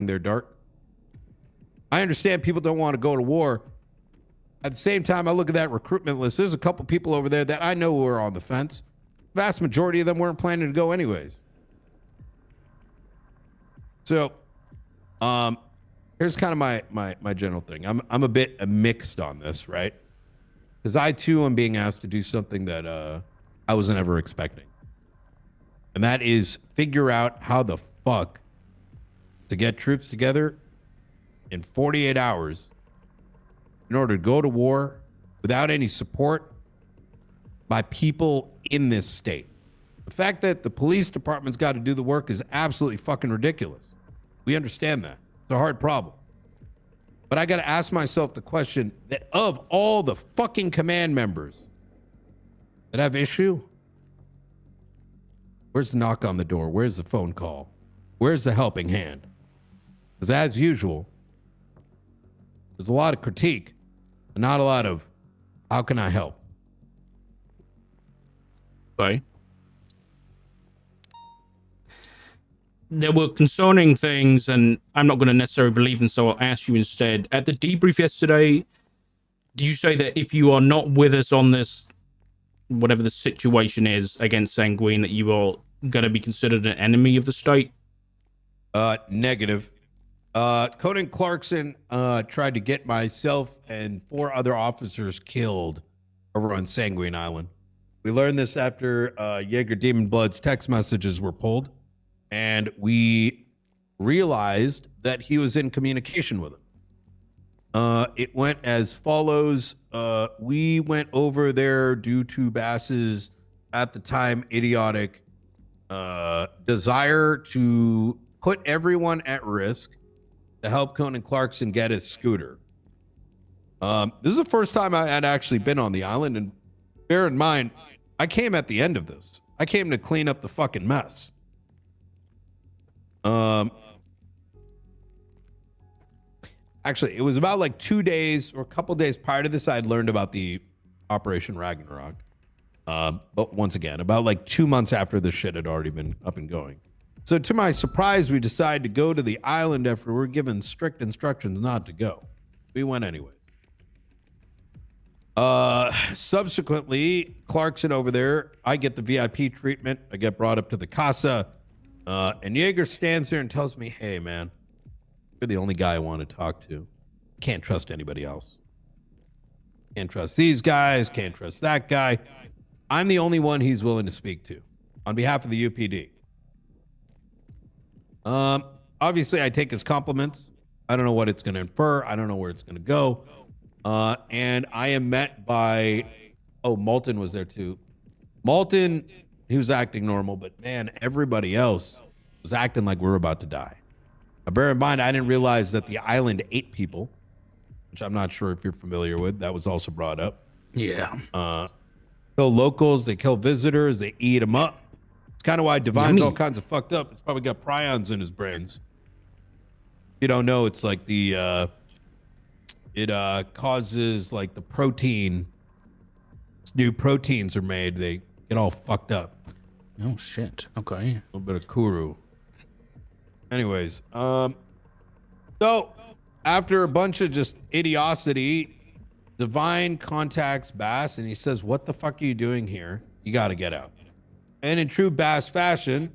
They're dark. I understand people don't want to go to war. At the same time, I look at that recruitment list. There's a couple people over there that I know who are on the fence. Vast majority of them weren't planning to go anyways. So, here's kind of my general thing. I'm a bit mixed on this, right? Because I too am being asked to do something that I wasn't ever expecting, and that is figure out how the fuck to get troops together in 48 hours in order to go to war without any support by people in this state. The fact that the police department's got to do the work is absolutely fucking ridiculous. We understand that. It's a hard problem. But I got to ask myself the question that of all the fucking command members that have issue, where's the knock on the door? Where's the phone call? Where's the helping hand? Because as usual, there's a lot of critique, but not a lot of how can I help? Okay. There were concerning things, and I'm not going to necessarily believe them, so I'll ask you instead. At the debrief yesterday, do you say that if you are not with us on this, whatever the situation is against Sanguine, that you are going to be considered an enemy of the state? Negative. Conan Clarkson tried to get myself and 4 other officers killed over on Sanguine Island. We learned this after Jaeger Demon Blood's text messages were pulled, and we realized that he was in communication with him. It went as follows. We went over there due to Bass's, at the time, idiotic desire to put everyone at risk to help Conan Clarkson get his scooter. This is the first time I had actually been on the island, and bear in mind, I came at the end of this. I came to clean up the fucking mess. Actually, it was about like 2 days or a couple days prior to this, I'd learned about the Operation Ragnarok. But once again, about like 2 months after this shit had already been up and going. So to my surprise, we decided to go to the island after we were given strict instructions not to go. We went anyways. Subsequently, Clarkson over there, I get the VIP treatment. I get brought up to the casa. And Jaeger stands there and tells me, hey, man, you're the only guy I want to talk to. Can't trust anybody else. Can't trust these guys. Can't trust that guy. I'm the only one he's willing to speak to on behalf of the UPD. Obviously, I take his compliments. I don't know what it's going to infer. I don't know where it's going to go. And I am met by, Malton was there too. Malton, he was acting normal, but man, everybody else was acting like we were about to die. Now, bear in mind, I didn't realize that the island ate people, which I'm not sure if you're familiar with. That was also brought up. Yeah. Kill locals, they kill visitors, they eat them up. It's kind of why Divine's all kinds of fucked up. It's probably got prions in his brains. You don't know, it's like the it causes like the protein. New proteins are made. They get all fucked up. Oh shit. Okay. A little bit of kuru. Anyways, so after a bunch of just idiocity, Divine contacts Bass and he says, "What the fuck are you doing here? You got to get out." And in true Bass fashion,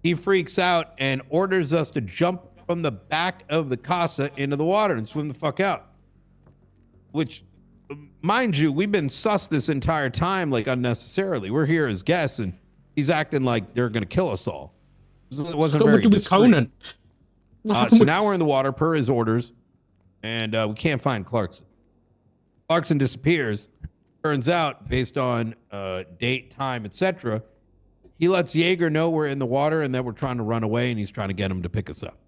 he freaks out and orders us to jump from the back of the casa into the water and swim the fuck out. Which, mind you, we've been sus this entire time, like unnecessarily. We're here as guests, and he's acting like they're gonna kill us all. It wasn't very with Conan. So now we're in the water per his orders, and we can't find Clarkson. Clarkson disappears. Turns out, based on date, time, etc., he lets Jaeger know we're in the water and that we're trying to run away, and he's trying to get him to pick us up.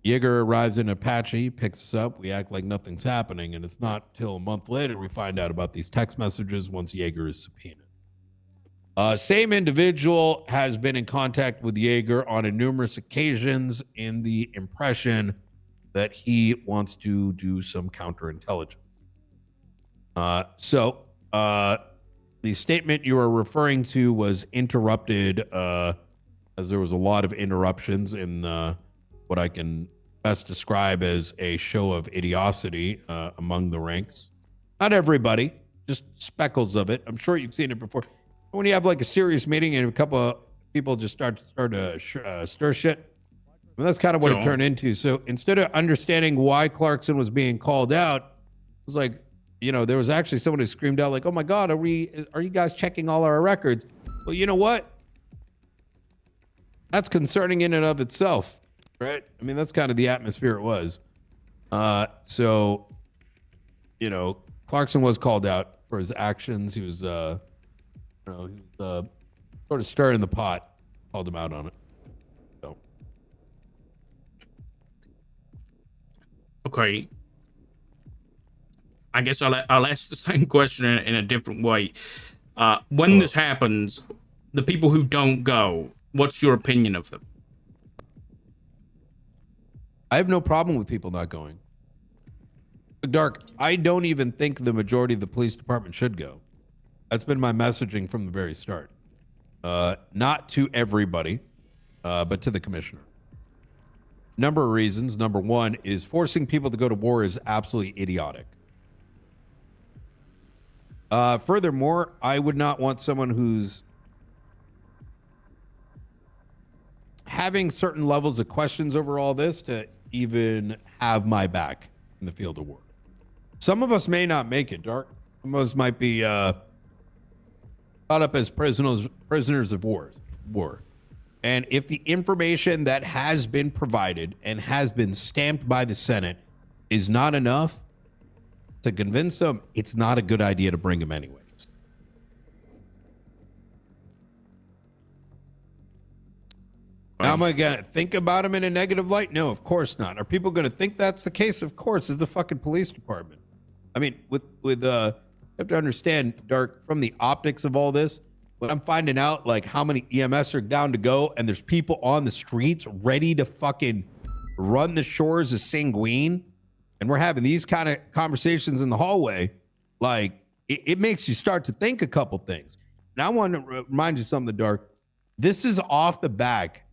Jaeger arrives in Apache, picks us up. We act like nothing's happening, and it's not till a month later we find out about these text messages once Jaeger is subpoenaed. Same individual has been in contact with Jaeger on numerous occasions in the impression that he wants to do some counterintelligence. So the statement you are referring to was interrupted as there was a lot of interruptions in what I can best describe as a show of idiocity among the ranks. Not everybody, just speckles of it. I'm sure you've seen it before. When you have like a serious meeting and a couple of people just start to stir shit, well, that's kind of what it turned into. So instead of understanding why Clarkson was being called out, it was like, there was actually someone who screamed out like, "Oh my God, are you guys checking all our records?" Well, you know what? That's concerning in and of itself, right? I mean, that's kind of the atmosphere it was. So, Clarkson was called out for his actions. He was, sort of stirring the pot. Called him out on it. So, okay. I guess I'll ask the same question in a different way. When this happens, the people who don't go, what's your opinion of them? I have no problem with people not going. Dark, I don't even think the majority of the police department should go. That's been my messaging from the very start. Not to everybody, but to the commissioner. Number of reasons. Number one is forcing people to go to war is absolutely idiotic. Furthermore, I would not want someone who's having certain levels of questions over all this to even have my back in the field of war. Some of us may not make it, Dark. Some of us might be caught up as prisoners of war. And if the information that has been provided and has been stamped by the Senate is not enough to convince them, it's not a good idea to bring them anyways. Now, am I going to think about them in a negative light? No, of course not. Are people going to think that's the case? Of course. It's the fucking police department. I mean, you have to understand, Dark, from the optics of all this, when I'm finding out like how many EMS are down to go and there's people on the streets ready to fucking run the shores of Sanguine, and we're having these kind of conversations in the hallway, like it makes you start to think a couple things. And I want to remind you something, Dark. This is off the back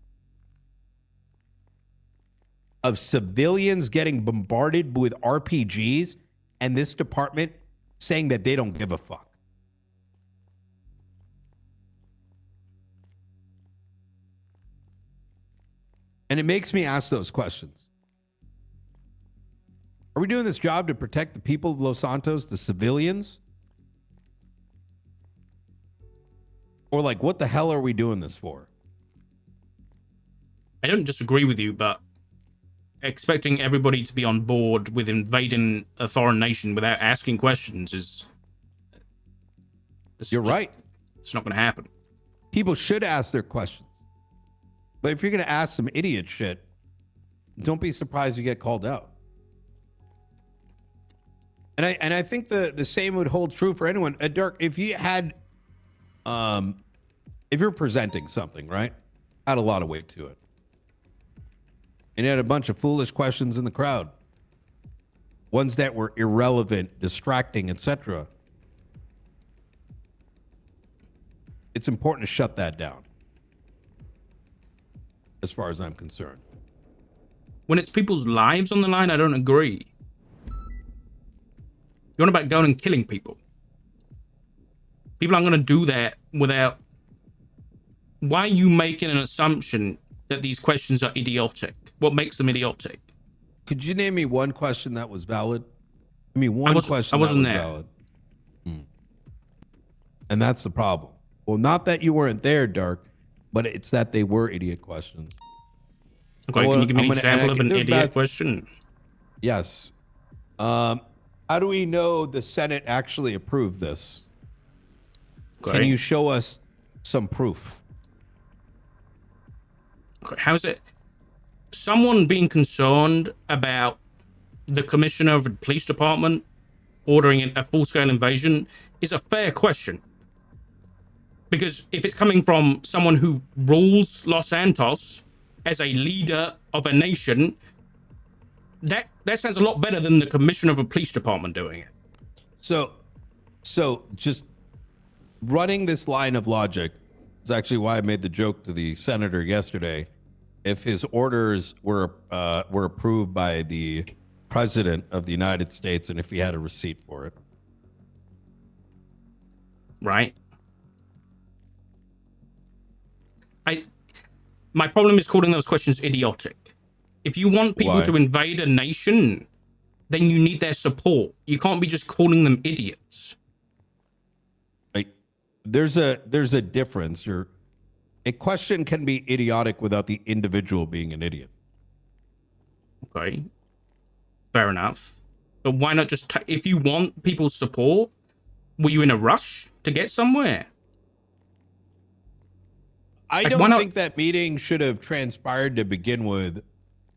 of civilians getting bombarded with RPGs and this department saying that they don't give a fuck. And it makes me ask those questions. Are we doing this job to protect the people of Los Santos, the civilians? Or like, what the hell are we doing this for? I don't disagree with you, but expecting everybody to be on board with invading a foreign nation without asking questions is... You're right. It's not going to happen. People should ask their questions. But if you're going to ask some idiot shit, don't be surprised you get called out. And I think the same would hold true for anyone. Dirk, if you had, if you're presenting something, right, had a lot of weight to it, and you had a bunch of foolish questions in the crowd, ones that were irrelevant, distracting, etc., it's important to shut that down, as far as I'm concerned. When it's people's lives on the line, I don't agree. You're on about going and killing people. People aren't going to do that without... Why are you making an assumption that these questions are idiotic? What makes them idiotic? Could you name me one question that was valid? I mean, one question that was valid. And that's the problem. Well, not that you weren't there, Dark, but it's that they were idiot questions. Okay, can you give me an example of an idiot question? Yes. How do we know the Senate actually approved this? Okay. Can you show us some proof? Okay, how's it? Someone being concerned about the commissioner of the police department ordering a full-scale invasion is a fair question. Because if it's coming from someone who rules Los Santos as a leader of a nation, that sounds a lot better than the commissioner of a police department doing it. So just running this line of logic, It's actually why I made the joke to the senator yesterday. If his orders were approved by the president of the United States, and if he had a receipt for it, right? My problem is calling those questions idiotic. If you want people Why? to invade a nation, then you need their support. You can't be just calling them idiots. Like, there's a difference. A question can be idiotic without the individual being an idiot. Okay, fair enough. But why not just if you want people's support, were you in a rush to get somewhere? I Like, don't think that meeting should have transpired to begin with,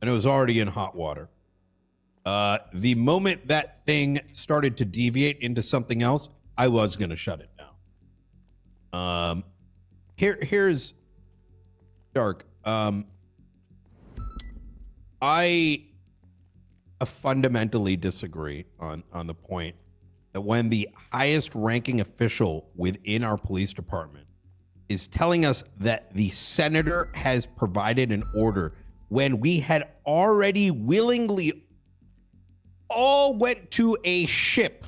and it was already in hot water. The moment that thing started to deviate into something else, I was going to shut it down. Here's Dark. I fundamentally disagree on the point that when the highest ranking official within our police department is telling us that the senator has provided an order when we had already willingly all went to a ship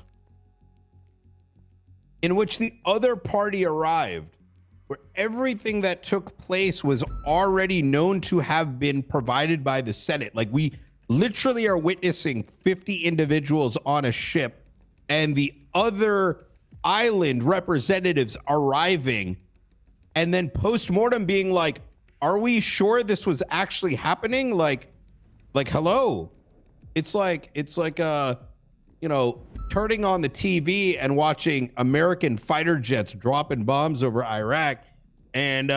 in which the other party arrived, where everything that took place was already known to have been provided by the Senate. Like, we literally are witnessing 50 individuals on a ship and the other island representatives arriving, and then post-mortem being like, are we sure this was actually happening? Like hello. It's like turning on the TV and watching American fighter jets dropping bombs over Iraq, and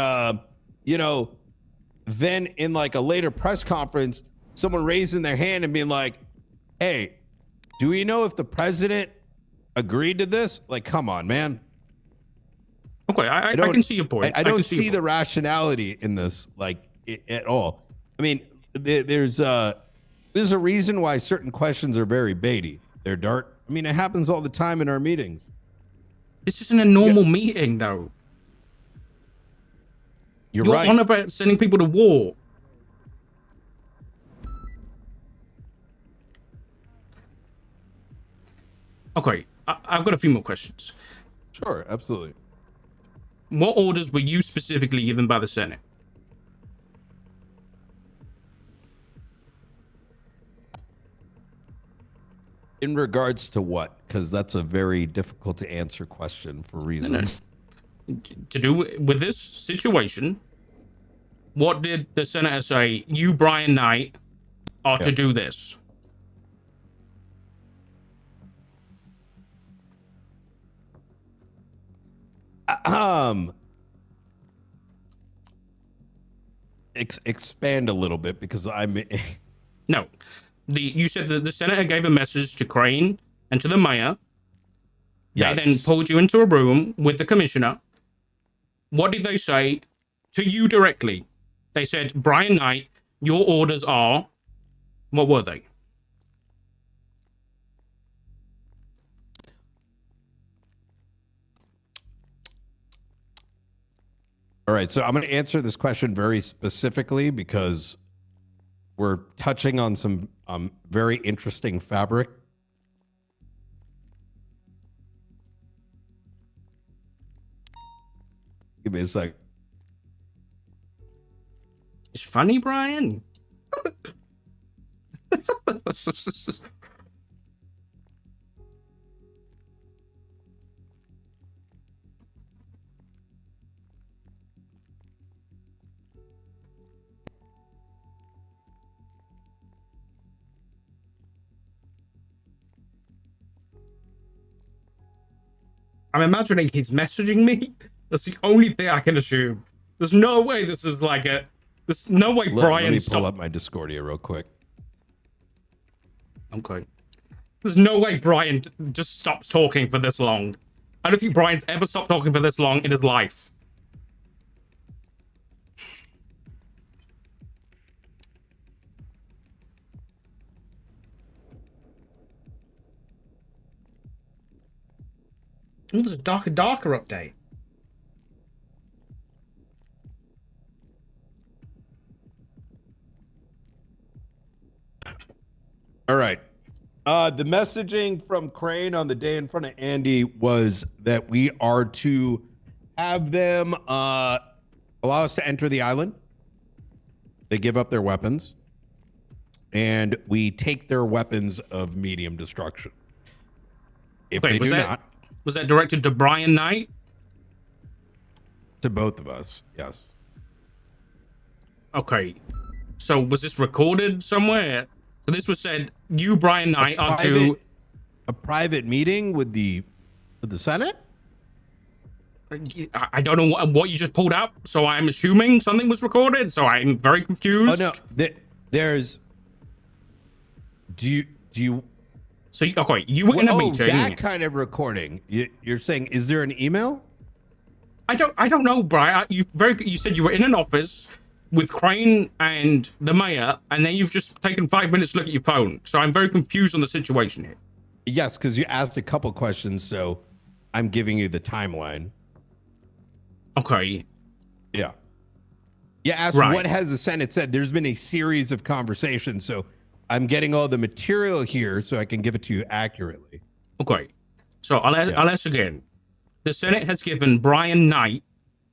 then in like a later press conference, someone raising their hand and being like, hey, do we know if the president agreed to this? Like, come on, man. Okay, I can see your point. I don't see the rationality in this, like, at all. I mean, there's a reason why certain questions are very baity. They're Dart. I mean, it happens all the time in our meetings. This isn't a normal meeting, though. You're right. You're on about sending people to war. Okay, I've got a few more questions. Sure, absolutely. What orders were you specifically given by the Senate? In regards to what? Because that's a very difficult to answer question for reasons. To do with this situation, what did the senator say? You, Brian Knight, are to do this. Expand a little bit, because I'm no. You said that the senator gave a message to Crane and to the mayor. Yes. They then pulled you into a room with the commissioner. What did they say to you directly? They said, Brian Knight, your orders are... What were they? All right, so I'm going to answer this question very specifically because we're touching on some very interesting fabric. Give me a sec. It's funny, Brian. I'm imagining he's messaging me. That's the only thing I can assume. There's no way this is like a... There's no way Brian... Let me pull up my Discordia real quick. Okay. There's no way Brian just stops talking for this long. I don't think Brian's ever stopped talking for this long in his life. Oh, there's a darker update. All right. The messaging from Crane on the day in front of Andy was that we are to have them allow us to enter the island. They give up their weapons, and we take their weapons of medium destruction. If Okay, they do not, was that directed to Brian Knight? to both of us, yes. Okay, so was this recorded somewhere? So this was said, you, Brian Knight, are to... A private meeting with the Senate? I don't know what you just pulled up, so I'm assuming something was recorded, so I'm very confused. Oh, no. There's... Do you... So, okay, you were in a meeting. That kind of recording. You're saying, is there an email? I don't know, Brian. You said you were in an office with Crane and the mayor, and then you've just taken 5 minutes to look at your phone. So I'm very confused on the situation here. Yes, because you asked a couple questions, so I'm giving you the timeline. Okay. Yeah. You asked what has the Senate said. There's been a series of conversations, so I'm getting all the material here so I can give it to you accurately. Okay. So I'll ask again. The Senate has given Brian Knight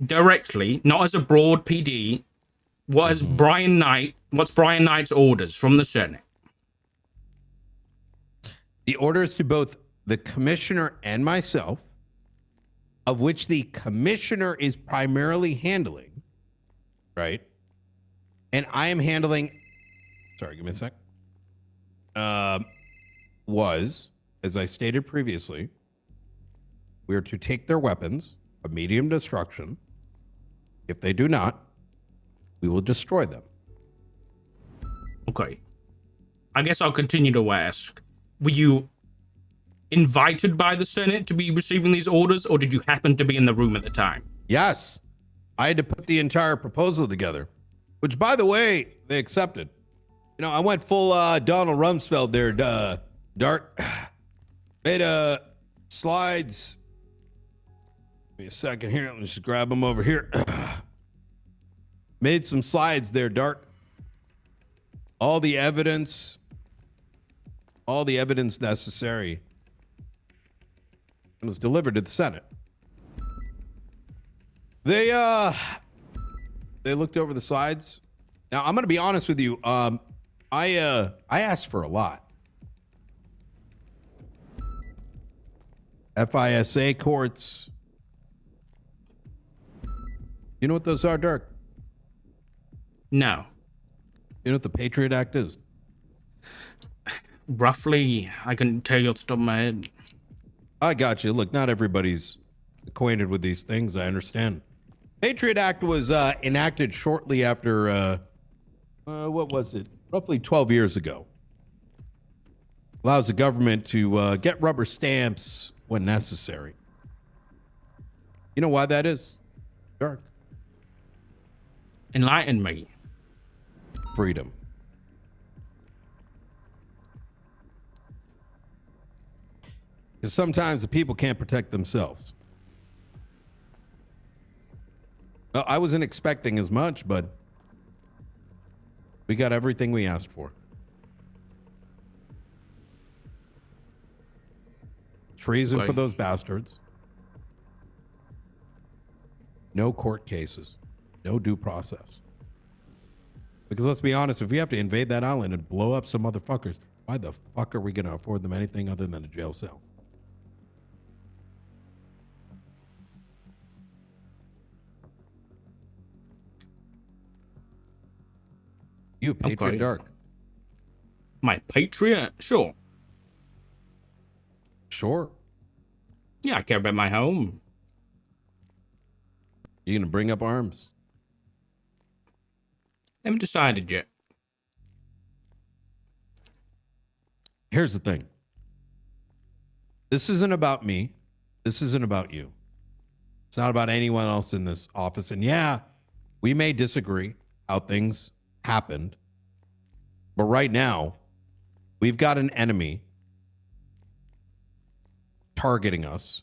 directly, not as a broad PD, what's Brian Knight's orders from the Senate? The orders to both the commissioner and myself, of which the commissioner is primarily handling, right? And I am handling, sorry, give me a sec. Was, as I stated previously, we are to take their weapons of medium destruction. If they do not, we will destroy them. Okay. I guess I'll continue to ask. Were you invited by the Senate to be receiving these orders, or did you happen to be in the room at the time? Yes. I had to put the entire proposal together, which, by the way, they accepted. You know, I went full Donald Rumsfeld there, Dart. Made slides. Give me a second here. Let me just grab them over here. Made some slides there, Dart. All the evidence necessary. It was delivered to the Senate. They looked over the slides. Now, I'm going to be honest with you. I asked for a lot. FISA courts. You know what those are, Dirk? No. You know what the Patriot Act is? Roughly, I can tell you off the top of my head. I got you. Look, not everybody's acquainted with these things. I understand. Patriot Act was enacted shortly after, what was it? Roughly 12 years ago. Allows the government to get rubber stamps when necessary. You know why that is? Dark. Enlighten me. Freedom. Because sometimes the people can't protect themselves. Well, I wasn't expecting as much, but we got everything we asked for. Treason for those bastards. No court cases. No due process. Because let's be honest, if we have to invade that island and blow up some motherfuckers, why the fuck are we going to afford them anything other than a jail cell? You, Patriot Dark. My Patriot? Sure. Sure. Yeah, I care about my home. You gonna bring up arms? Haven't decided yet. Here's the thing. This isn't about me. This isn't about you. It's not about anyone else in this office. And yeah, we may disagree how things happened. But right now, we've got an enemy targeting us.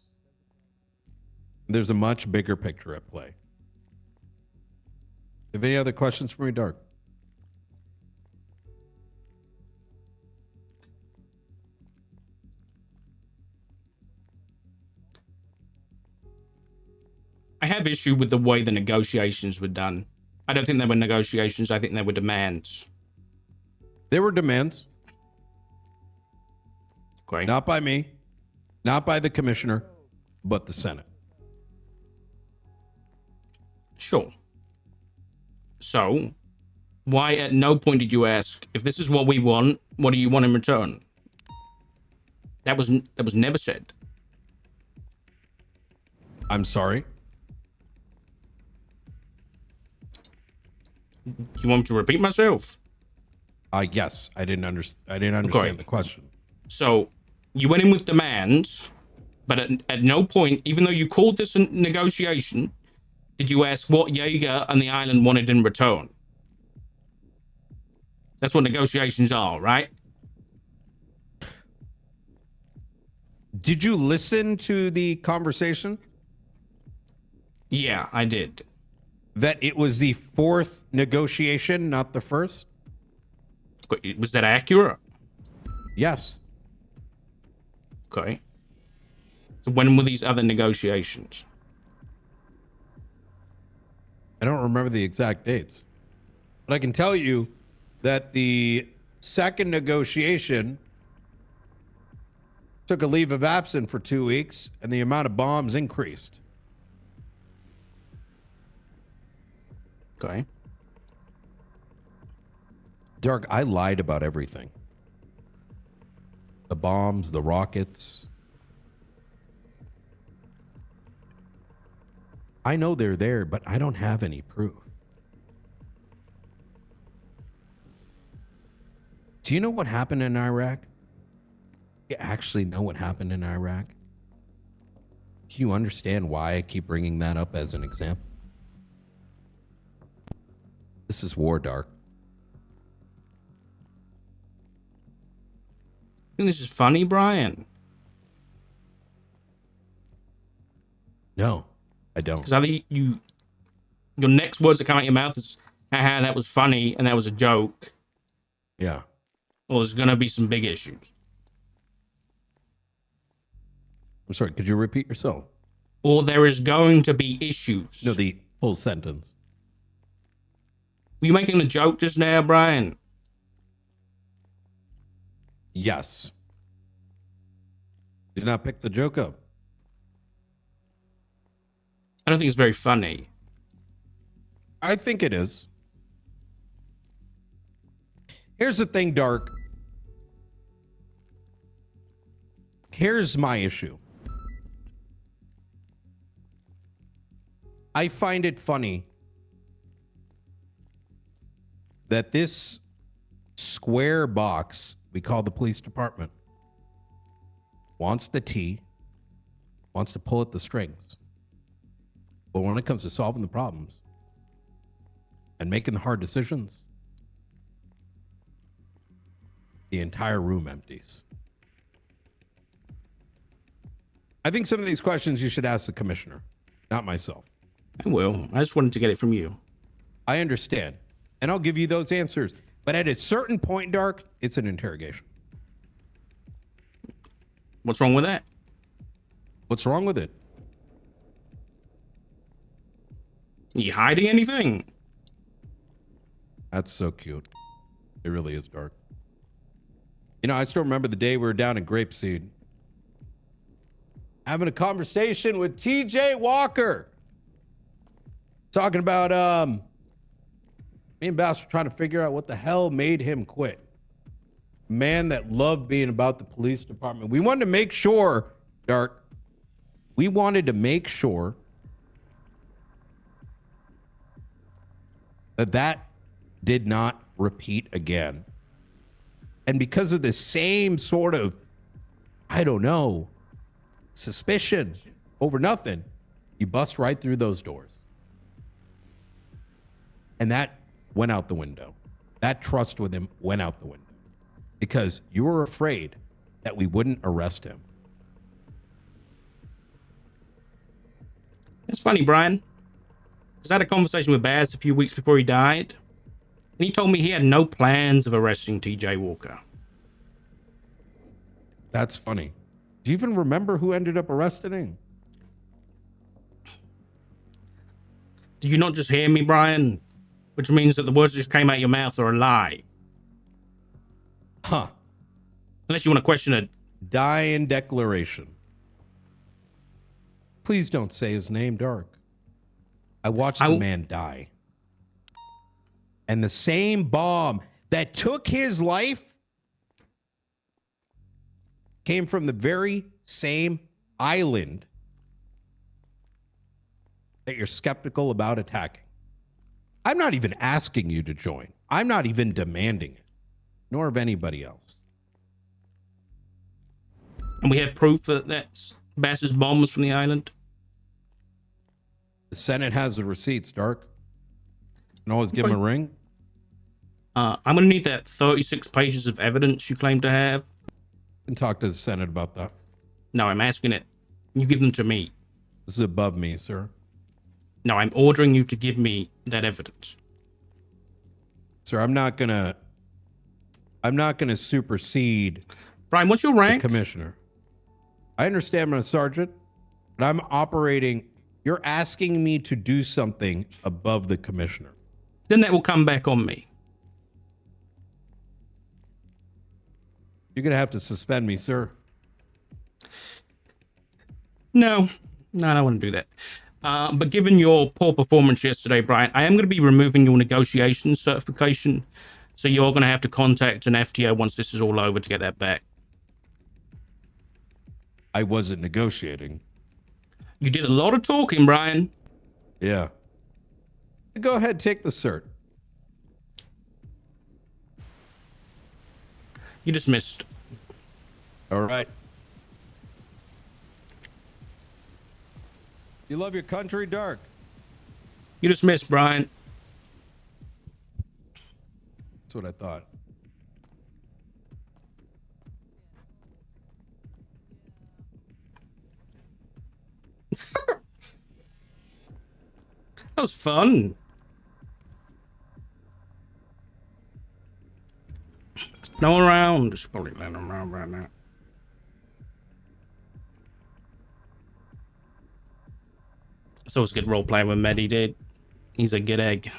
There's a much bigger picture at play. Have any other questions for me, Dark? I have issue with the way the negotiations were done. I don't think they were negotiations. I think they were demands. They were demands. Okay. Not by me, not by the commissioner, but the Senate. Sure. So, why at no point did you ask, if this is what we want, what do you want in return? That was never said. I'm sorry. You want me to repeat myself? Yes, I didn't understand the question. So, you went in with demands, but at no point, even though you called this a negotiation, did you ask what Jaeger and the island wanted in return? That's what negotiations are, right? Did you listen to the conversation? Yeah, I did. That it was the fourth negotiation, not the first? Was that accurate? Yes. Okay. So when were these other negotiations? I don't remember the exact dates. But I can tell you that the second negotiation took a leave of absence for 2 weeks and the amount of bombs increased. Okay. Dark, I lied about everything. The bombs, the rockets. I know they're there, but I don't have any proof. Do you know what happened in Iraq? You actually know what happened in Iraq? Do you understand why I keep bringing that up as an example? This is war, Dark. I think this is funny, Brian. No, I don't. Because I think your next words that come out your mouth is, haha, that was funny and that was a joke. Yeah. Well, there's going to be some big issues. I'm sorry, could you repeat yourself? Or there is going to be issues. No, the full sentence. Were you making a joke just now, Brian? Yes. Did not pick the joke up. I don't think it's very funny. I think it is. Here's the thing, Dark. Here's my issue. I find it funny that this square box we call the police department wants the tea, wants to pull at the strings. But when it comes to solving the problems and making the hard decisions, the entire room empties. I think some of these questions you should ask the commissioner, not myself. I will. I just wanted to get it from you. I understand. And I'll give you those answers. But at a certain point, Dark, it's an interrogation. What's wrong with that? What's wrong with it? Are you hiding anything? That's so cute. It really is, Dark. You know, I still remember the day we were down in Grapeseed having a conversation with TJ Walker. Talking about, me and Bass were trying to figure out what the hell made him quit. Man that loved being about the police department. We wanted to make sure, Dark, we wanted to make sure that did not repeat again. And because of the same sort of, I don't know, suspicion over nothing, you bust right through those doors. And that went out the window. That trust with him went out the window because you were afraid that we wouldn't arrest him. It's funny, Brian. I had a conversation with Baz a few weeks before he died, and he told me he had no plans of arresting TJ Walker. That's funny. Do you even remember who ended up arresting him? Did you not just hear me, Brian? Which means that the words that just came out your mouth are a lie. Huh. Unless you want to question it. Dying declaration. Please don't say his name, Dark. I watched the man die. And the same bomb that took his life came from the very same island that you're skeptical about attacking. I'm not even asking you to join. I'm not even demanding it, nor of anybody else. And we have proof that that's Bass's bomb was from the island? The Senate has the receipts, Dark. You can always give him a ring. I'm going to need that 36 pages of evidence you claim to have. You can talk to the Senate about that. No, I'm asking it. You give them to me. This is above me, sir. No, I'm ordering you to give me that evidence. Sir, I'm not gonna supersede Brian, what's your rank? the commissioner. I understand I'm a sergeant, but I'm operating. You're asking me to do something above the commissioner. Then that will come back on me. You're gonna have to suspend me, sir. No, I don't want to do that. But given your poor performance yesterday, Brian, I am going to be removing your negotiation certification. So you're going to have to contact an FTO once this is all over to get that back. I wasn't negotiating. You did a lot of talking, Brian. Yeah. Go ahead, take the cert. You dismissed. All right. You love your country, Dark? You dismissed, Brian. That's what I thought. That was fun. No one around. Just probably let them around right now. It's always good role playing with Medi, dude. He's a good egg.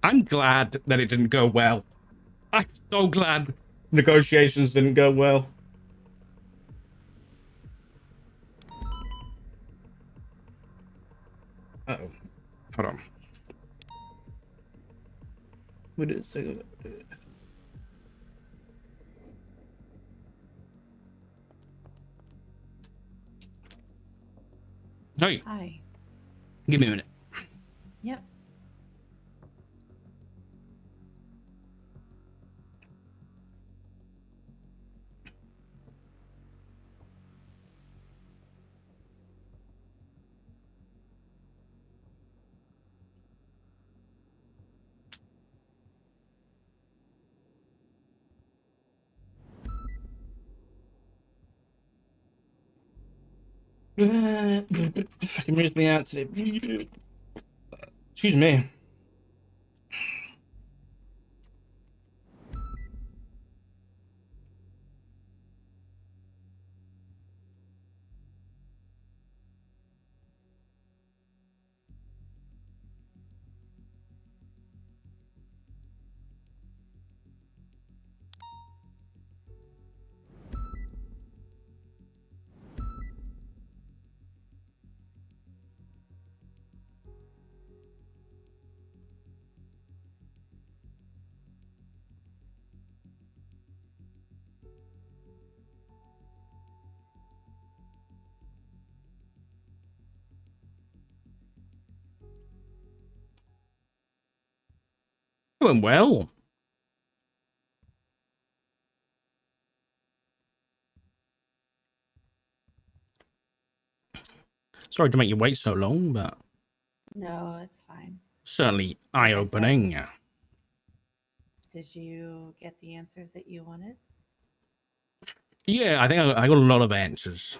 I'm glad that it didn't go well. I'm so glad negotiations didn't go well. Uh-oh. Hold on. What did it say? Hey. Hi. Give me a minute. Yep. Fucking brings me out today. Excuse me. It went well. Sorry to make you wait so long, but No, it's fine. certainly eye-opening. Did you get the answers that you wanted? Yeah, I think I got a lot of answers.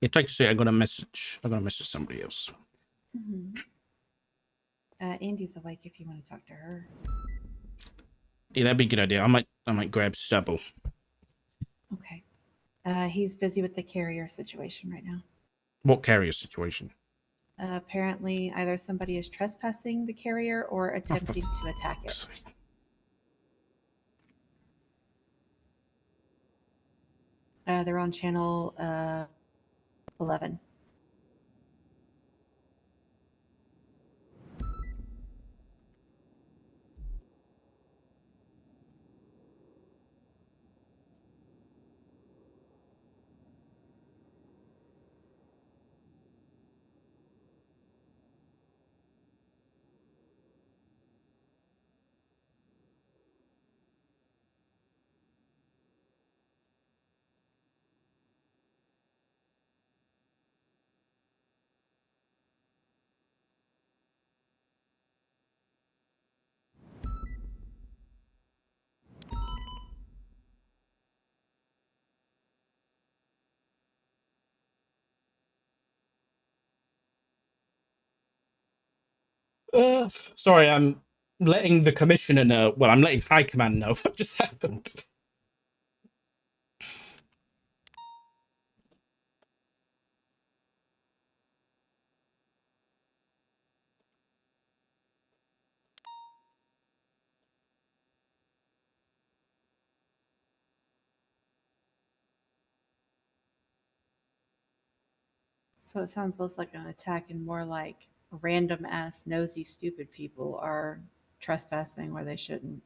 Yeah, take a seat. I got a message. Somebody else. Mm-hmm. Andy's awake if you want to talk to her. Yeah, that'd be a good idea. I might grab stubble. Okay. He's busy with the carrier situation right now. What carrier situation? Apparently, either somebody is trespassing the carrier or attempting to attack it. They're on channel 11. Sorry, I'm letting the commissioner know. Well, I'm letting High Command know what just happened. So it sounds less like an attack and more like random ass nosy stupid people are trespassing where they shouldn't.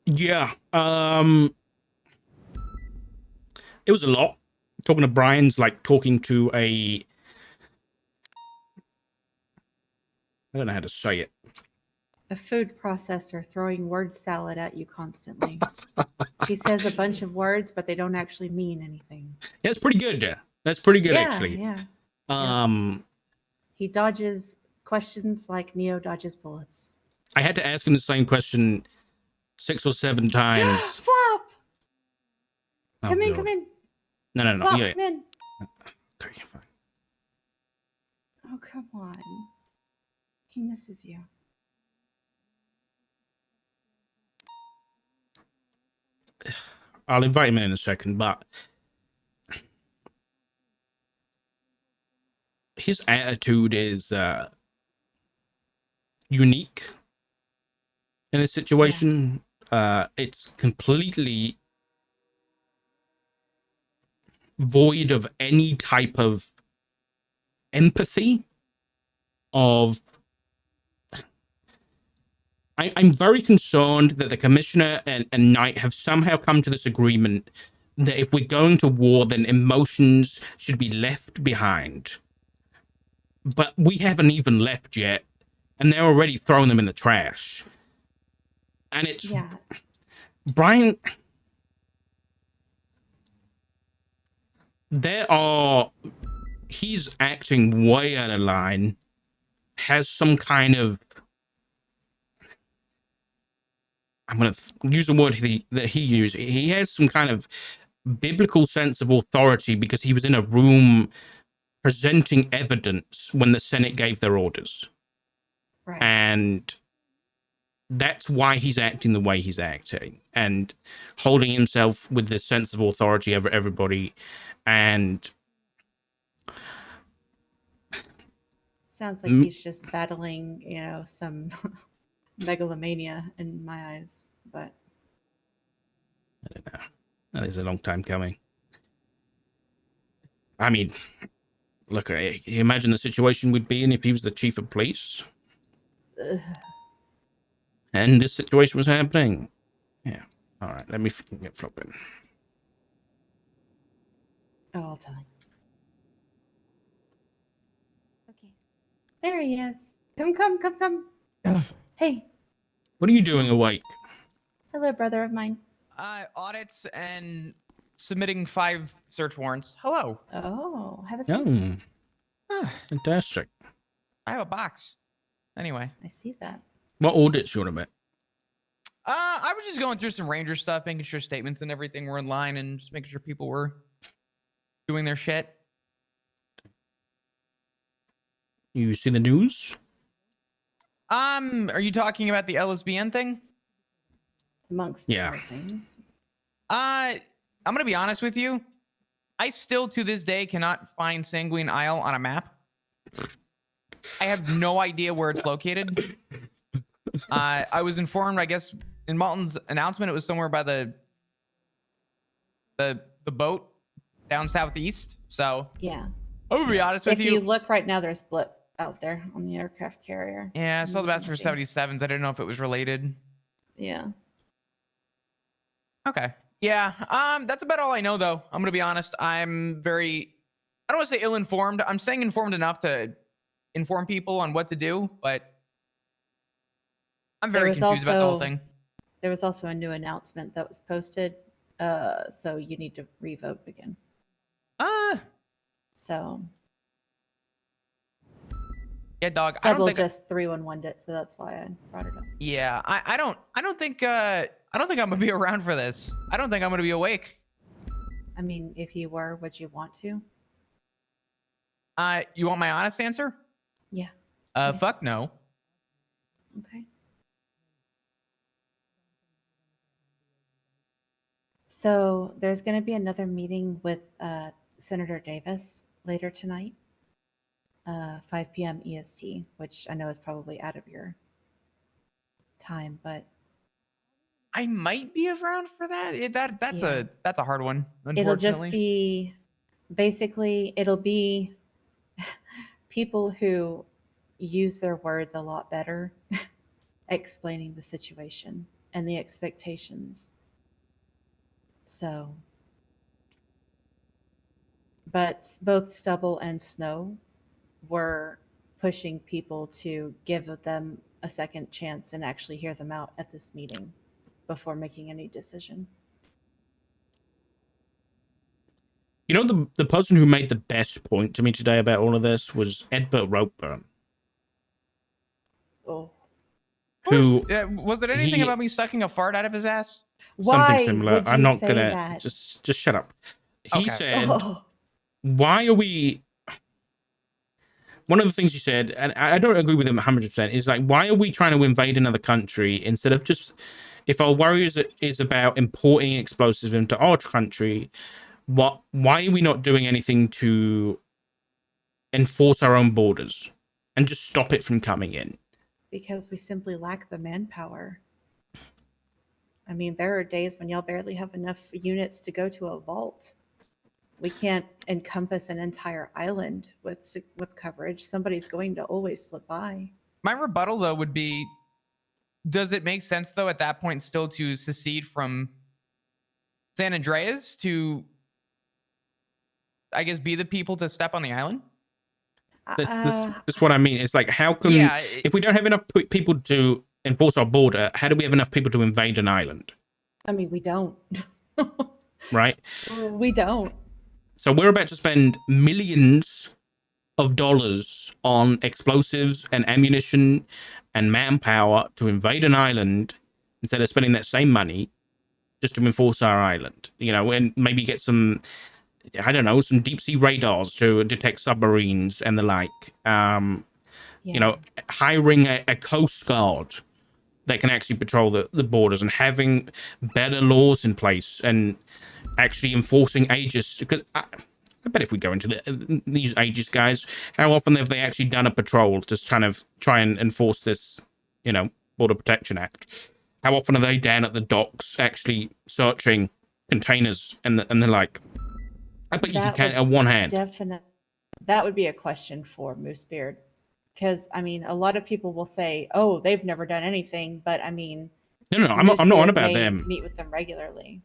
Yeah. It was a lot. Talking to Brian's like talking to a. I don't know how to say it. A food processor throwing word salad at you constantly. He says a bunch of words, but they don't actually mean anything. Yeah, it's pretty good. Yeah, that's pretty good Yeah, actually. yeah. He dodges questions like Neo dodges bullets. I had to ask him the same question 6 or 7 times. Flop! Oh, Come in, God. come in. No. Flop, Yeah. come in. Okay, fine. Oh, come on. He misses you. I'll invite him in a second, but his attitude is unique in this situation. It's completely void of any type of empathy. I'm very concerned that the commissioner and Knight have somehow come to this agreement that if we're going to war, then emotions should be left behind. But we haven't even left yet, and they're already throwing them in the trash. And it's Brian. He's acting way out of line. Has some kind of. I'm going to use a word that he used. He has some kind of biblical sense of authority because he was in a room presenting evidence when the Senate gave their orders. Right. And that's why he's acting the way he's acting and holding himself with this sense of authority over everybody. And sounds like he's just battling, some megalomania in my eyes, but I don't know. That is a long time coming. I mean, look, you imagine the situation we'd be in if he was the chief of police. And this situation was happening. Yeah. All right. Let me get flopping. Oh, I'll tell him. There he is. Come. Yeah. Hey, What are you doing awake? hello, brother of mine. Audits and submitting 5 search warrants. Hello. Oh, have a seat. Oh, Ah, fantastic. I have a box. Anyway. I see that. What audits you want to make? I was just going through some Ranger stuff, making sure statements and everything were in line and just making sure people were doing their shit. You see the news? Are you talking about the LSBN thing? Amongst Yeah. other things. I'm gonna be honest with you. I still to this day cannot find Sanguine Isle on a map. I have no idea where it's located. I was informed, I guess, in Malton's announcement, it was somewhere by the boat down southeast. So Yeah. I'm gonna be honest with If you look right now, there's blip out there on the aircraft carrier. Yeah, I saw the You can bastard for see. 77s. I didn't know if it was related. Yeah. Okay. Yeah. That's about all I know though. I'm gonna be honest. I don't want to say ill-informed. I'm staying informed enough to inform people on what to do, but I'm very confused about the whole thing. There was also a new announcement that was posted. So you need to revote again. So Yeah, dog. I Seb don't will think just 311'd it, so that's why I brought it up. Yeah, I don't think I'm gonna be around for this. I don't think I'm gonna be awake. I mean, if you were, would you want to? You want my honest answer? Yeah. Yes. Fuck no. Okay. So there's going to be another meeting with Senator Davis later tonight, 5 p.m. EST, which I know is probably out of your time, but I might be around for that. That's Yeah. a hard one. it'll just Unfortunately. be basically it'll be people who use their words a lot better explaining the situation and the expectations. So, but both Stubble and Snow were pushing people to give them a second chance and actually hear them out at this meeting before making any decision. You know, the person who made the best point to me today about all of this was Edbert Ropeburn. Oh, Who Was it anything he- about me sucking a fart out of his ass? something why similar. would you I'm not say gonna that? just shut up. He Okay. said, Oh, "Why are we?" One of the things he said, and I don't agree with him 100%, is like, why are we trying to invade another country instead of just, if our worry is about importing explosives into our country, why are we not doing anything to enforce our own borders and just stop it from coming in? because we simply lack the manpower. I mean, there are days when y'all barely have enough units to go to a vault. We can't encompass an entire island with coverage. Somebody's going to always slip by. My rebuttal though would be, does it make sense though at that point still to secede from San Andreas to, I guess, be the people to step on the island? That's what I mean. It's like, how come Yeah. if we don't have enough people to enforce our border, how do we have enough people to invade an island? I mean, we don't. Right? We don't. So we're about to spend millions of dollars on explosives and ammunition and manpower to invade an island instead of spending that same money just to enforce our island, you know, and maybe get some, I don't know, some deep sea radars to detect submarines and the like. You know, hiring a coast guard that can actually patrol the borders and having better laws in place and actually enforcing Aegis, because I bet if we go into these Aegis guys, how often have they actually done a patrol to kind of try and enforce this, you know, Border Protection Act? How often are they down at the docks actually searching containers and the like? I bet you can at one hand. Definitely. That would be a question for Moosebeard. Because, I mean, a lot of people will say, oh, they've never done anything. But, I mean, No, I'm not on Moosebeard about may them. meet with them regularly.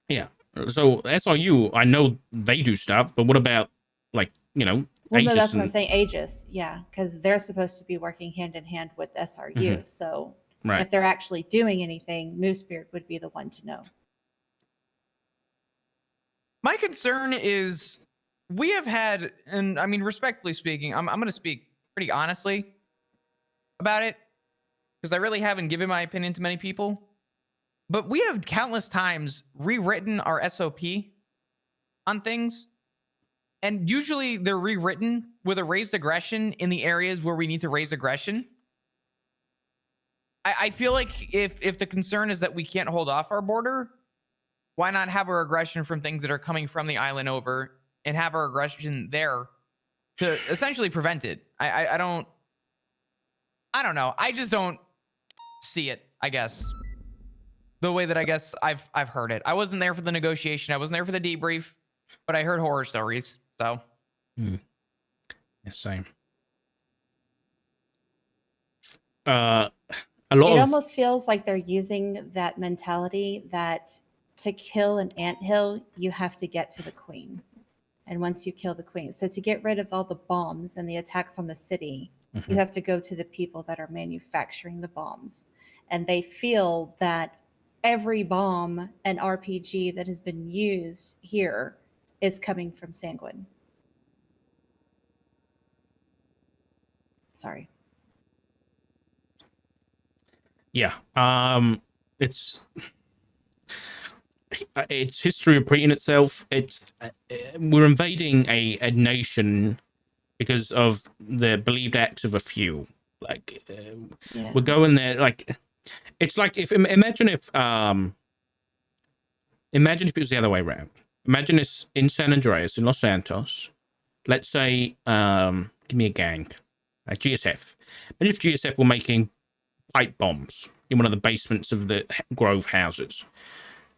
Yeah. So SRU, I know they do stuff, but what about, like, you know, Well, no, Aegis that's what I'm and- saying. Aegis, yeah, because they're supposed to be working hand in hand with SRU. So Right. if they're actually doing anything, Moosebeard would be the one to know. My concern is we have had, and I mean, respectfully speaking, I'm going to speak pretty honestly about it because I really haven't given my opinion to many people. But we have countless times rewritten our SOP on things. And usually they're rewritten with a raised aggression in the areas where we need to raise aggression. I feel like if the concern is that we can't hold off our border, why not have our aggression from things that are coming from the island over and have our aggression there to essentially prevent it? I don't know. I just don't see it, I guess. The way that I guess I've heard it. I wasn't there for the negotiation. I wasn't there for the debrief, but I heard horror stories. So Yeah, same. A lot It of almost feels like they're using that mentality that to kill an anthill, you have to get to the queen. And once you kill the queen, so to get rid of all the bombs and the attacks on the city, you have to go to the people that are manufacturing the bombs. And they feel that every bomb and RPG that has been used here is coming from Sanguine. Sorry. yeah. It's history repeating itself. It's we're invading a nation because of the believed acts of a few. Like Yeah. we're going there. Like it's like if imagine if it was the other way around. Imagine it's in San Andreas in Los Santos. Let's say give me a gang, like GSF. Imagine if GSF were making pipe bombs in one of the basements of the Grove houses.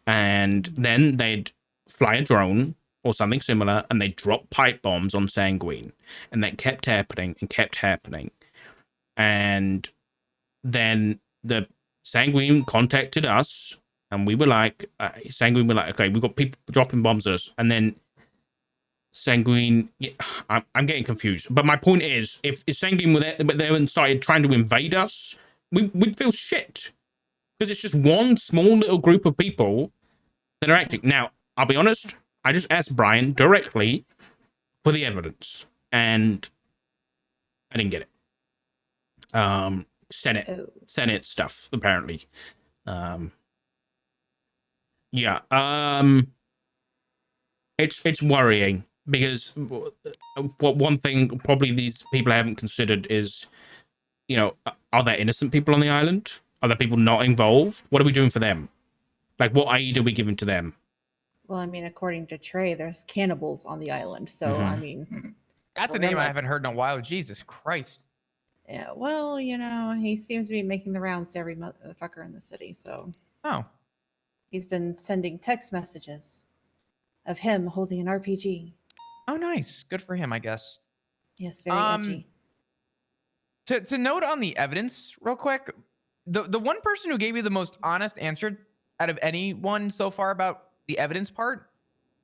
And then they'd fly a drone or something similar and they'd drop pipe bombs on Sanguine. And that kept happening and kept happening. And then the Sanguine contacted us and we were like, Sanguine were like, okay, we've got people dropping bombs at us. And then Sanguine, I'm getting confused. But my point is, if Sanguine were there and started trying to invade us, we'd feel shit. Because it's just one small little group of people that are acting. Now, I'll be honest, I just asked Brian directly for the evidence, and I didn't get it. Senate stuff, apparently. It's worrying because what one thing probably these people haven't considered is, are there innocent people on the island? Are there people not involved? What are we doing for them? Like, what aid are we giving to them? Well, I mean, according to Trey, there's cannibals on the island. So, I mean, that's a name I haven't heard in a while. Jesus Christ. Yeah, well, he seems to be making the rounds to every motherfucker in the city. So, he's been sending text messages of him holding an RPG. Oh, nice. Good for him, I guess. Yes, very edgy. To note on the evidence real quick, the one person who gave me the most honest answer out of anyone so far about the evidence part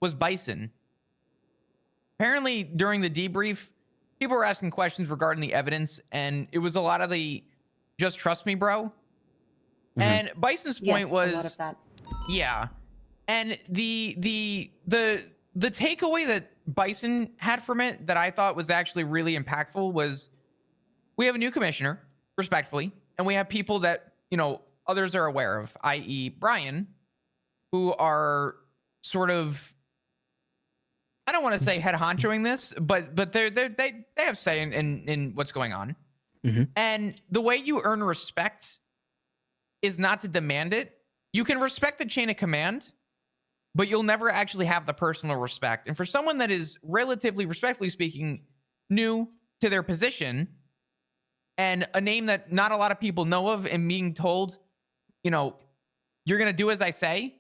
was Bison. Apparently, during the debrief, people were asking questions regarding the evidence, and it was a lot of the "just trust me, bro." Mm-hmm. And Bison's point was, a lot of that. Yeah, and the takeaway that Bison had from it that I thought was actually really impactful was, we have a new commissioner, respectfully, and we have people that others are aware of, i.e., Brian, who are sort of, I don't want to say head honchoing this, but they have say in what's going on. Mm-hmm. And the way you earn respect is not to demand it. You can respect the chain of command, but you'll never actually have the personal respect. And for someone that is relatively, respectfully speaking, new to their position, and a name that not a lot of people know of, and being told, you're going to do as I say.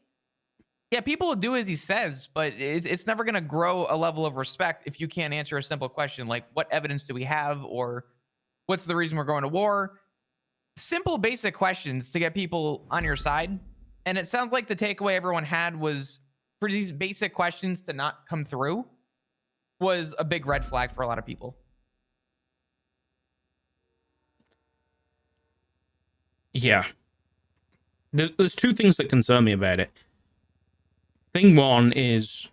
Yeah, people will do as he says, but it's never going to grow a level of respect if you can't answer a simple question like, what evidence do we have? Or what's the reason we're going to war? Simple, basic questions to get people on your side. And it sounds like the takeaway everyone had was for these basic questions to not come through. was a big red flag for a lot of people. Yeah. There's two things that concern me about it. Thing one is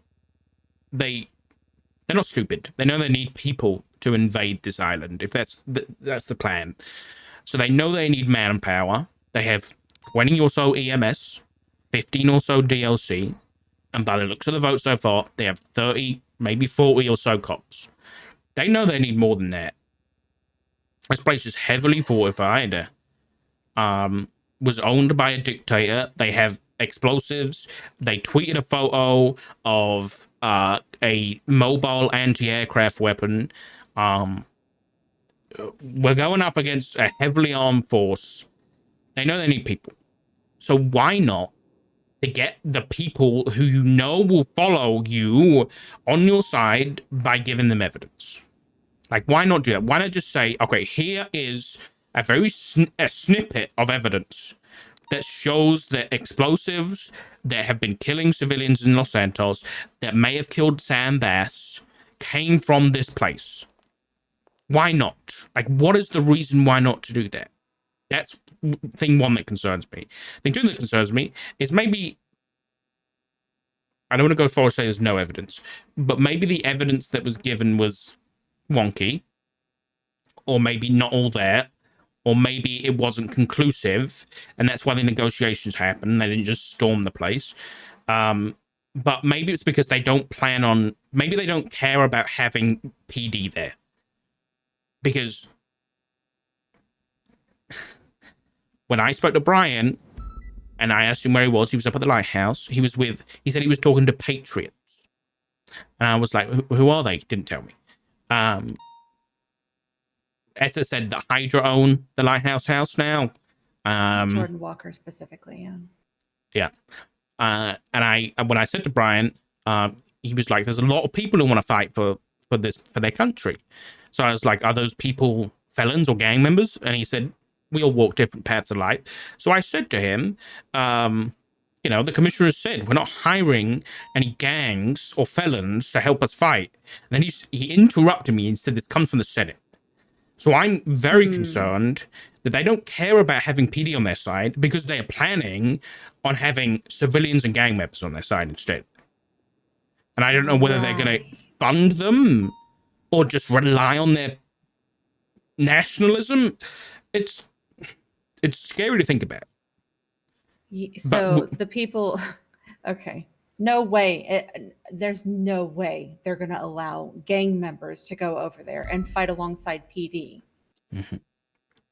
they're not stupid. They know they need people to invade this island, if that's the plan. So they know they need manpower. They have 20 or so EMS, 15 or so DLC, and by the looks of the vote so far, they have 30, maybe 40 or so cops. They know they need more than that. This place is heavily fortified. Was owned by a dictator. They have explosives. They tweeted a photo of a mobile anti-aircraft weapon. We're going up against a heavily armed force. They know they need people. So why not to get the people who you know will follow you on your side by giving them evidence? Like, why not do that? Why not just say, okay, here is a snippet of evidence that shows that explosives that have been killing civilians in Los Santos, that may have killed Sam Bass, came from this place. Why not? Like, what is the reason why not to do that? That's thing one that concerns me. Thing two that concerns me is maybe, I don't want to go far and say there's no evidence, but maybe the evidence that was given was wonky, or maybe not all there, or maybe it wasn't conclusive, and that's why the negotiations happened. They didn't just storm the place. But maybe it's because they don't plan on, maybe they don't care about having PD there. Because when I spoke to Brian and I asked him where he was up at the lighthouse. He said he was talking to Patriots. And I was like, who are they? He didn't tell me. Etta said that Hydra own the lighthouse house now. Jordan Walker specifically, yeah. Yeah. And when I said to Brian, he was like, there's a lot of people who want to fight for their country. So I was like, are those people felons or gang members? And he said, we all walk different paths of life. So I said to him, the commissioner has said, we're not hiring any gangs or felons to help us fight. And then he interrupted me and said, this comes from the Senate. So I'm very concerned that they don't care about having PD on their side because they are planning on having civilians and gang members on their side instead. And I don't know whether they're going to fund them or just rely on their nationalism. It's scary to think about. So the people, okay, no way. There's no way they're going to allow gang members to go over there and fight alongside PD. Mm-hmm.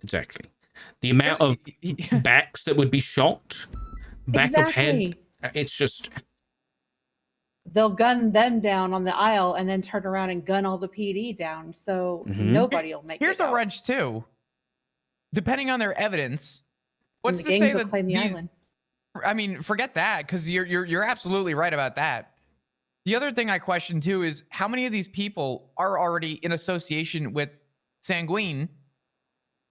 Exactly. The amount of backs that would be shot, back of head, it's just... They'll gun them down on the aisle and then turn around and gun all the PD down. So nobody will make it. Here's a wrench too. Depending on their evidence, what's the to gangs say will that claim the island? I mean, forget that, because you're absolutely right about that. The other thing I question too is how many of these people are already in association with Sanguine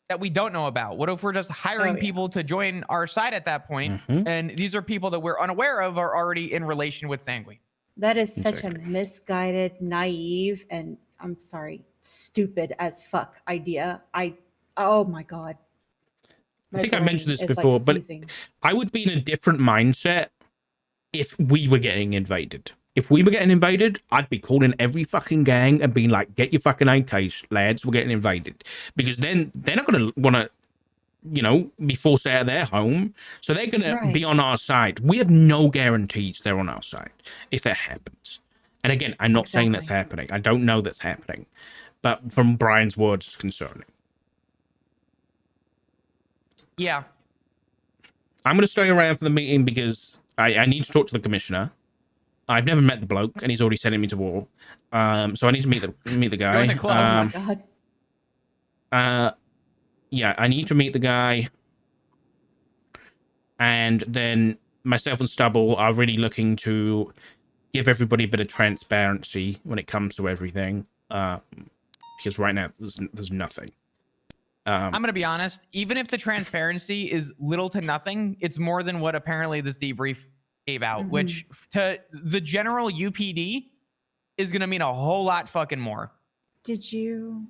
that we don't know about? What if we're just hiring people to join our side at that point, and these are people that we're unaware of are already in relation with Sanguine? That is such a misguided, naive, and I'm sorry, stupid as fuck idea. Oh my God. I think I mentioned this before, but I would be in a different mindset if we were getting invaded. If we were getting invaded, I'd be calling every fucking gang and being like, get your fucking AKs, lads, we're getting invaded. Because then they're not going to want to, be forced out of their home. So they're going to be on our side. We have no guarantees they're on our side if that happens. And again, I'm not saying that's happening. I don't know that's happening. But from Brian's words, it's concerning. Yeah. I'm going to stay around for the meeting because I need to talk to the commissioner. I've never met the bloke, and he's already sending me to war. So I need to meet the guy. Join the club. Oh my God. Yeah, I need to meet the guy. And then myself and Stubble are really looking to give everybody a bit of transparency when it comes to everything. Because right now, there's nothing. I'm going to be honest. Even if the transparency is little to nothing, it's more than what apparently this debrief gave out, which to the general UPD is gonna mean a whole lot fucking more. Did you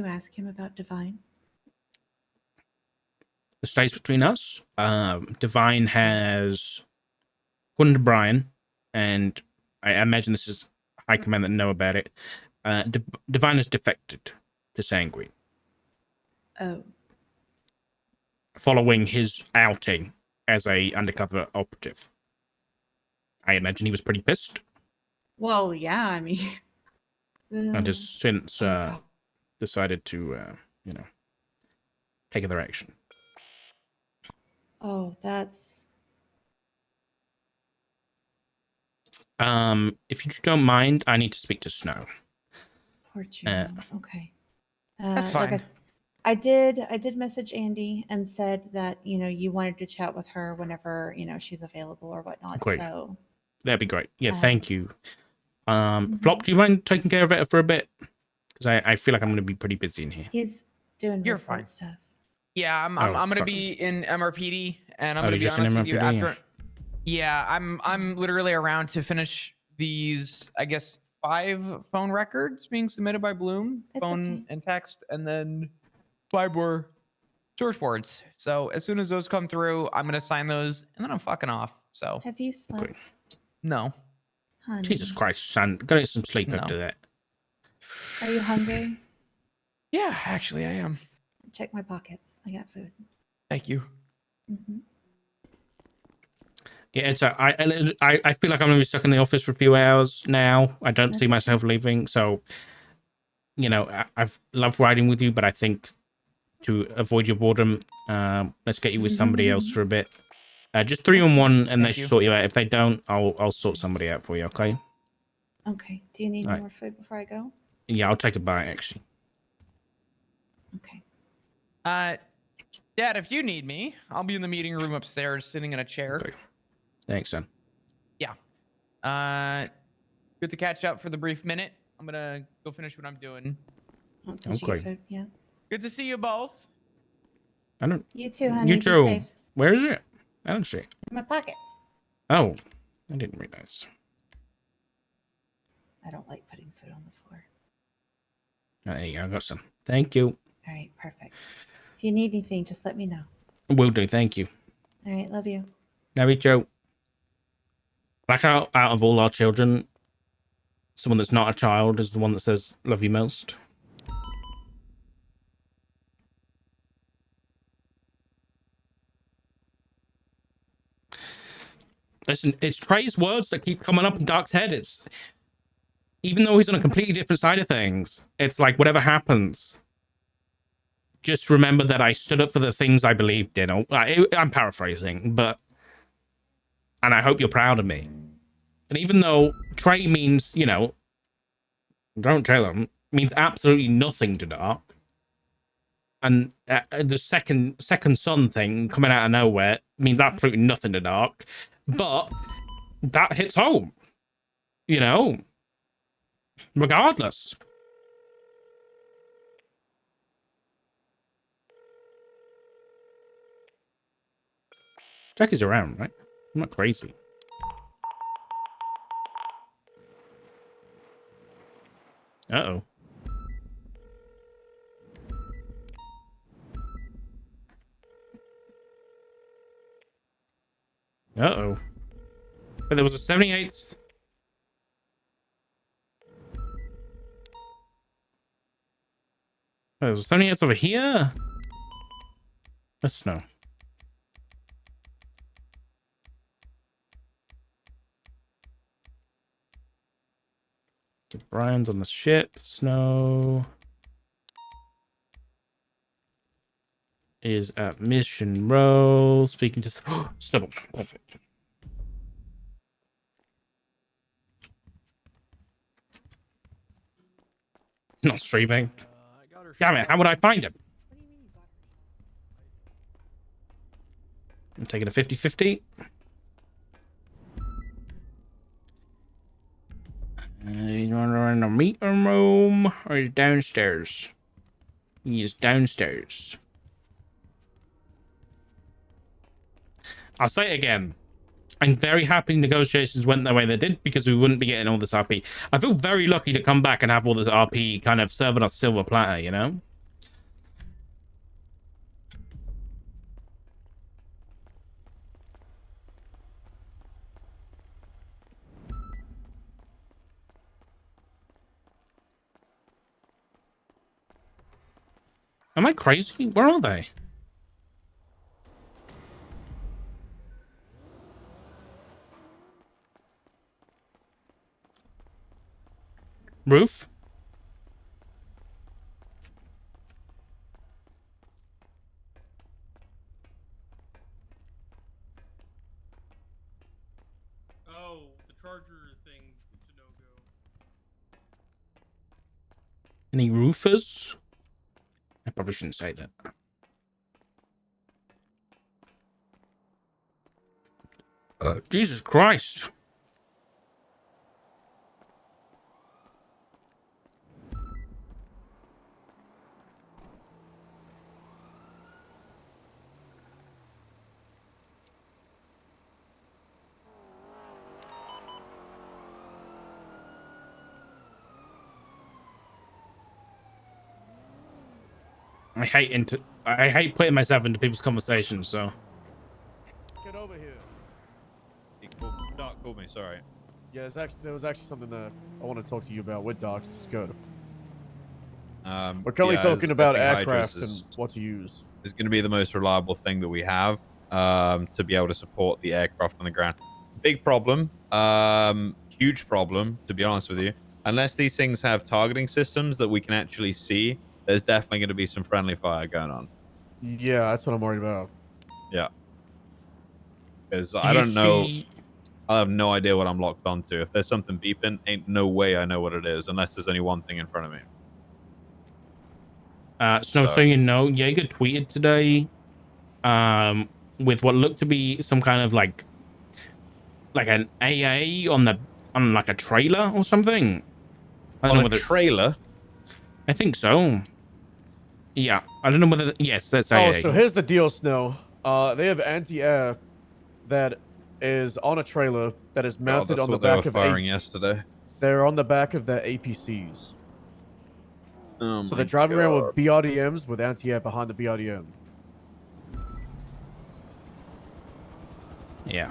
ask him about Divine? It stays between us. Divine has, according to Brian, and I imagine this is High Command that know about it. Divine has defected to Sanguine Oh, following his outing as a undercover operative. I imagine he was pretty pissed well, yeah. I mean, and has since God. decided to, take other action. Oh, that's If you don't mind, I need to speak to Snow. poor Juno. Okay. That's Like fine. I did message Andy and said that you wanted to chat with her whenever she's available or whatnot. Great. So That'd be great. Yeah, Um, thank you. mhm. Flop, do you mind taking care of it for a bit? Because I feel like I'm going to be pretty busy in here. he's doing You're report fine. stuff. Yeah, I'm Oh, gonna fuck. be in MRPD, and I'm Oh, gonna you're be just in honest with you. MRPD? After, yeah, I'm literally around to finish these, I guess, 5 phone records being submitted by Bloom, It's phone okay. and text, and then 5 more source boards. So as soon as those come through, I'm gonna sign those, and then I'm fucking off. So Have you slept, no, honey? Jesus Christ, son. Gotta get some sleep No. after that. Are you hungry? yeah, actually, I am. Check my pockets. I got food. Thank you. Hmm. Yeah, I feel like I'm going to be stuck in the office for a few hours now. I don't see That's myself leaving. So, I've loved riding with you, but I think to avoid your boredom, let's get you with somebody else for a bit. Just 3-on-1, and they Thank should you. sort you out. If they don't, I'll sort somebody out for you. Okay? Okay. Do you need Right. more food before I go? Yeah, I'll take a bite actually. Okay. Dad, if you need me, I'll be in the meeting room upstairs, sitting in a chair. Okay. Thanks, son. Good to catch up for the brief minute. I'm gonna go finish what I'm doing. Oh, did you get Okay. food? Yeah. Good to see you both. I don't. You too, honey. You Be too. safe. Where is it? I don't see it. In my pockets. Oh, I didn't realize. I don't like putting food on the floor. There you go. I got some. Thank you. All right. Perfect. If you need anything, just let me know. Will do. Thank you. All right. Love you. Now, Joe. Like out of all our children, someone that's not a child is the one that says "love you" most. Listen, it's Trey's words that keep coming up in Dark's head. It's even though he's on a completely different side of things, it's like whatever happens, just remember that I stood up for the things I believed in. I'm paraphrasing, but and I hope you're proud of me. And even though Trey means, don't tell him, means absolutely nothing to Dark. And the second son thing coming out of nowhere means absolutely nothing to Dark. But that hits home, regardless. Jackie's around, right? I'm not crazy. Uh-oh. Uh-oh. But there was a 78th. Oh, there was a 78th over here? Let's know. Brian's on the ship. Snow is at Mission Row. Speaking to Snubble. Perfect. Not streaming. Damn it, how would I find him? I'm taking a 50-50. You want in the meeting room or he's downstairs? He's downstairs. I'll say it again. I'm very happy negotiations went the way they did because we wouldn't be getting all this RP. I feel very lucky to come back and have all this RP kind of serving us silver platter, you know? Am I crazy? Where are they? Roof? Oh, the charger thing. It's a no-go. Any roofers? I probably shouldn't say that. Jesus Christ. I hate putting myself into people's conversations, so. Get over here. Doc called me, sorry. Yeah, there was actually something that I want to talk to you about with docs. It's good. We're currently talking about aircraft and what to use. Is going to be the most reliable thing that we have to be able to support the aircraft on the ground. Big problem, huge problem, to be honest with you. Unless these things have targeting systems that we can actually see, there's definitely going to be some friendly fire going on. Yeah, that's what I'm worried about. Yeah. Because I don't know. I have no idea what I'm locked onto. If there's something beeping, ain't no way I know what it is unless there's only one thing in front of me. So you know, Jaeger tweeted today with what looked to be some kind of like an AA on like a trailer or something. I don't know whether trailer. I think so. Yeah, I don't know whether yes, that's AA. Oh, so here's the deal, Snow. They have anti-air that is on a trailer that is mounted on the back of firing yesterday. They're on the back of their APCs. Oh so they're driving around with BRDMs with anti-air behind the BRDM. Yeah.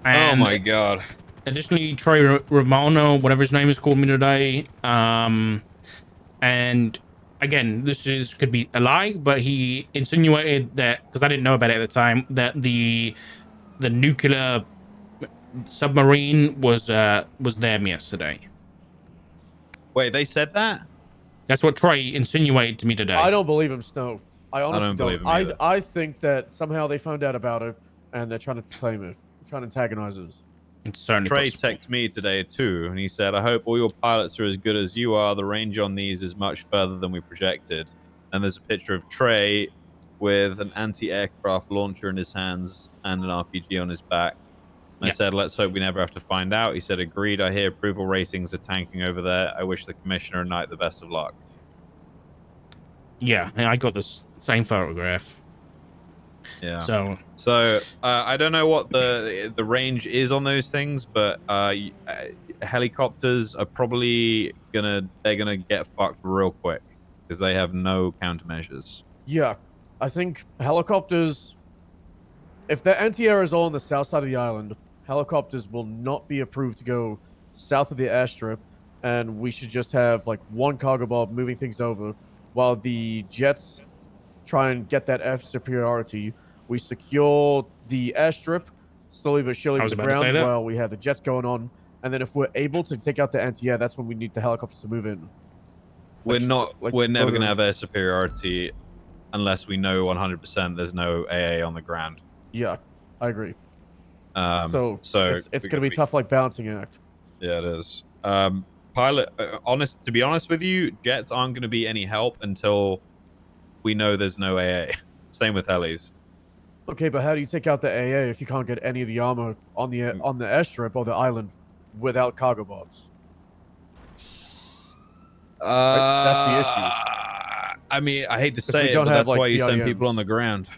And oh my god. Additionally, Trey Romano, whatever his name is, called me today. And again, could be a lie, but he insinuated that, because I didn't know about it at the time, that the nuclear submarine was them yesterday. Wait, they said that? That's what Trey insinuated to me today. I don't believe him, Snow. I honestly don't believe him either. I think that somehow they found out about it and they're trying to claim it, trying to antagonize us. It's certainly Trey possible. texted me today too, and he said, "I hope all your pilots are as good as you are. The range on these is much further than we projected." And there's a picture of Trey with an anti-aircraft launcher in his hands and an RPG on his back. And I said, "Let's hope we never have to find out." He said, "Agreed. I hear approval ratings are tanking over there. I wish the commissioner and Knight the best of luck." Yeah, I got this same photograph. Yeah. So I don't know what the range is on those things, but helicopters are probably gonna get fucked real quick because they have no countermeasures. Yeah, I think helicopters. If the anti-air is all on the south side of the island, helicopters will not be approved to go south of the airstrip, and we should just have like one cargo bob moving things over, while the jets try and get that air superiority. We secure the airstrip slowly but surely with the ground while we have the jets going on. And then if we're able to take out the anti-air, that's when we need the helicopters to move in. We're never going to have air superiority unless we know 100% there's no AA on the ground. Yeah, I agree. So it's going to be tough like balancing act. Yeah, it is. To be honest with you, jets aren't going to be any help until we know there's no AA. Same with helis. Okay, but how do you take out the AA if you can't get any of the armor on the airstrip or the island without cargo bombs? That's the issue. I mean, I hate to say it, but that's why you send people on the ground.